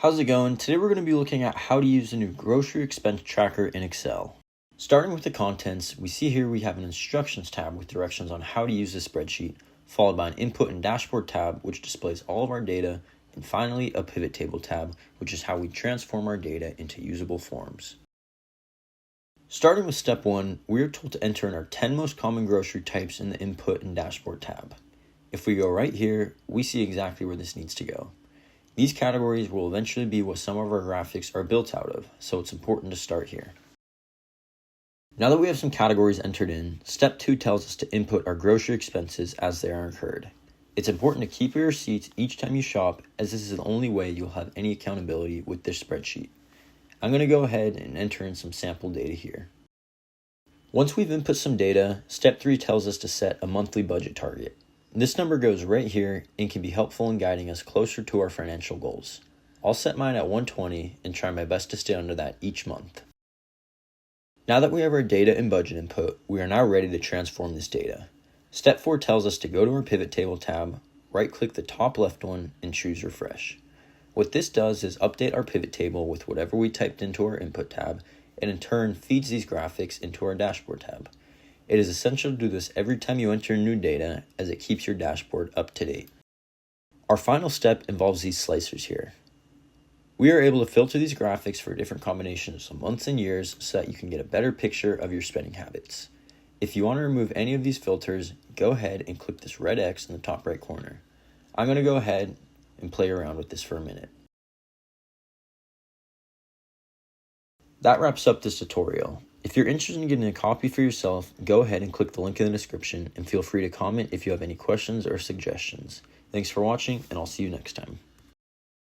How's it going? Today we're going to be looking at how to use the new grocery expense tracker in Excel. Starting with the contents, we see here we have an instructions tab with directions on how to use the spreadsheet, followed by an input and dashboard tab which displays all of our data, and finally a pivot table tab which is how we transform our data into usable forms. Starting with step 1, we are told to enter in our 10 most common grocery types in the input and dashboard tab. If we go right here, we see exactly where this needs to go. These categories will eventually be what some of our graphics are built out of, so it's important to start here. Now that we have some categories entered in, step 2 tells us to input our grocery expenses as they are incurred. It's important to keep your receipts each time you shop, as this is the only way you'll have any accountability with this spreadsheet. I'm going to go ahead and enter in some sample data here. Once we've input some data, step 3 tells us to set a monthly budget target. This number goes right here and can be helpful in guiding us closer to our financial goals. I'll set mine at 120 and try my best to stay under that each month. Now that we have our data and budget input, we are now ready to transform this data. Step 4 tells us to go to our pivot table tab, right-click the top left one, and choose refresh. What this does is update our pivot table with whatever we typed into our input tab, and in turn feeds these graphics into our dashboard tab. It is essential to do this every time you enter new data, as it keeps your dashboard up to date. Our final step involves these slicers here. We are able to filter these graphics for different combinations of months and years so that you can get a better picture of your spending habits. If you want to remove any of these filters, go ahead and click this red X in the top right corner. I'm going to go ahead and play around with this for a minute. That wraps up this tutorial. If you're interested in getting a copy for yourself, go ahead and click the link in the description and feel free to comment if you have any questions or suggestions. Thanks for watching, and I'll see you next time.